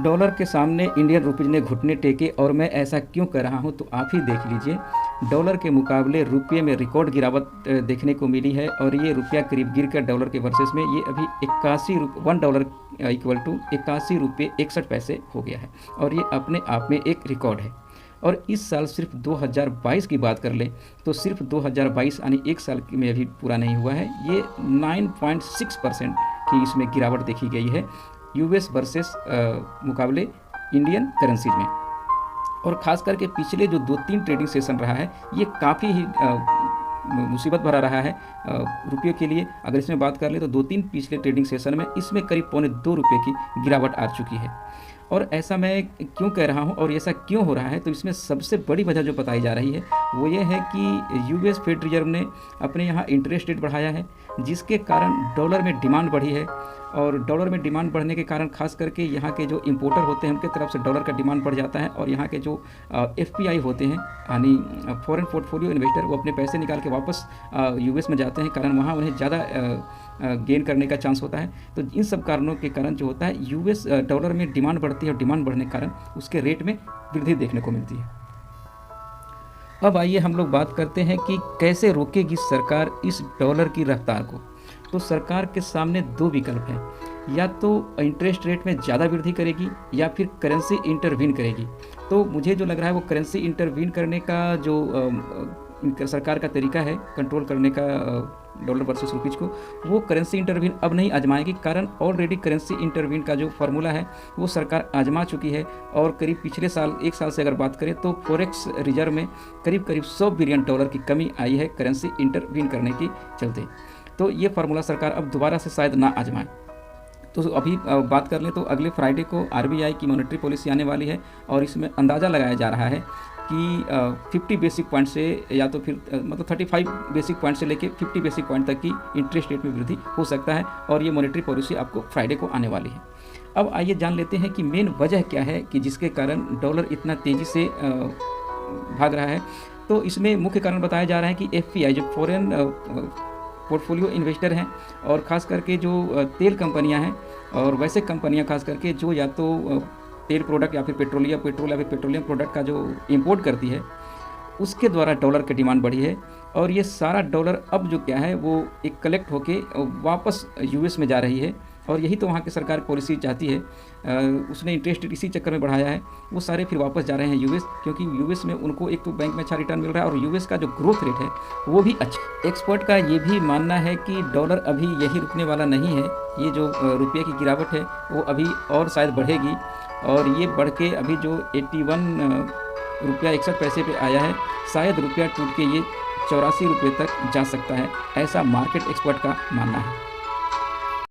Dollar के सामने Indian rupees ने घुटने टेके और मैं ऐसा क्यों कर रहा हूं, तो आप ही देख लीजिए। डॉलर के मुकाबले रुपये में रिकॉर्ड गिरावट देखने को मिली है और ये रुपया करीब गिर कर डॉलर के वर्सेस में ये अभी 1 डॉलर इक्वल टू 81 रुपये 61 पैसे हो गया है और ये अपने आप में एक रिकॉर्ड है। और इस साल सिर्फ 2022 की बात कर लें तो सिर्फ 2022 यानी एक साल में अभी पूरा नहीं हुआ है, ये 9.6% की इसमें गिरावट देखी गई है यूएस वर्सेस मुकाबले इंडियन करेंसीज में। और ख़ास करके पिछले जो 2-3 ट्रेडिंग सेशन रहा है ये काफ़ी ही मुसीबत भरा रहा है रुपये के लिए। अगर इसमें बात कर ले तो 2-3 पिछले ट्रेडिंग सेशन में इसमें करीब ₹2.25 की गिरावट आ चुकी है। और ऐसा मैं क्यों कह रहा हूं और ऐसा क्यों हो रहा है, तो इसमें सबसे बड़ी वजह जो बताई जा रही है वो ये है कि यूएस फेड रिजर्व ने अपने यहाँ इंटरेस्ट रेट बढ़ाया है, जिसके कारण डॉलर में डिमांड बढ़ी है। और डॉलर में डिमांड बढ़ने के कारण खास करके यहाँ के जो इंपोर्टर होते हैं उनके तरफ से डॉलर का डिमांड बढ़ जाता है और यहाँ के जो एफपीआई होते हैं यानी फॉरेन पोर्टफोलियो इन्वेस्टर, वो अपने पैसे निकाल के वापस यूएस में जाते हैं, कारण वहाँ उन्हें ज़्यादा गेन करने का चांस होता है। तो इन सब कारणों के कारण जो होता है यूएस डॉलर में डिमांड बढ़ती है और डिमांड बढ़ने के कारण उसके रेट में वृद्धि देखने को मिलती है। अब आइए हम लोग बात करते हैं कि कैसे रोकेगी सरकार इस डॉलर की रफ्तार को। तो सरकार के सामने 2 विकल्प हैं, या तो इंटरेस्ट रेट में ज़्यादा वृद्धि करेगी या फिर करेंसी इंटरवीन करेगी। तो मुझे जो लग रहा है वो करेंसी इंटरवीन करने का जो सरकार का तरीका है कंट्रोल करने का डॉलर वर्सेस रुपीज़ को, वो करेंसी इंटरवीन अब नहीं आजमाएगी, कारण ऑलरेडी करेंसी इंटरवीन का जो फार्मूला है वो सरकार आजमा चुकी है। और करीब पिछले साल 1 साल से अगर बात करें तो फॉरेक्स रिजर्व में करीब $100 बिलियन की कमी आई है करेंसी इंटरवीन करने की चलते। तो ये फार्मूला सरकार अब दोबारा से शायद ना आजमाए। तो अभी बात कर लें तो अगले फ्राइडे को आरबीआई की मॉनेटरी पॉलिसी आने वाली है और इसमें अंदाज़ा लगाया जा रहा है कि 50 बेसिक पॉइंट से या तो फिर मतलब 35 बेसिक पॉइंट से लेके 50 बेसिक पॉइंट तक की इंटरेस्ट रेट में वृद्धि हो सकता है और ये मॉनेटरी पॉलिसी आपको फ्राइडे को आने वाली है। अब आइए जान लेते हैं कि मेन वजह क्या है कि जिसके कारण डॉलर इतना तेज़ी से भाग रहा है। तो इसमें मुख्य कारण बताया जा रहा है कि एफपीआई जो फॉरेन पोर्टफोलियो इन्वेस्टर हैं और ख़ास करके जो तेल कंपनियां हैं और वैसे कंपनियां खास करके जो या तो तेल प्रोडक्ट या फिर पेट्रोल या फिर पेट्रोलियम प्रोडक्ट का जो इंपोर्ट करती है, उसके द्वारा डॉलर की डिमांड बढ़ी है। और ये सारा डॉलर अब जो क्या है वो एक कलेक्ट होके वापस यूएस में जा रही है और यही तो वहाँ की सरकार पॉलिसी चाहती है। उसने इंटरेस्ट रेट इसी चक्कर में बढ़ाया है, वो सारे फिर वापस जा रहे हैं यूएस, क्योंकि यूएस में उनको एक तो बैंक में अच्छा रिटर्न मिल रहा है और यूएस का जो ग्रोथ रेट है वो भी अच्छा। एक्सपर्ट का ये भी मानना है कि डॉलर अभी यही रुकने वाला नहीं है, ये जो रुपये की गिरावट है वो अभी और शायद बढ़ेगी और ये बढ़ के अभी जो 81 रुपया 61 पैसे पे आया है, शायद रुपया टूट के ये 84 रुपये तक जा सकता है, ऐसा मार्केट एक्सपर्ट का मानना है।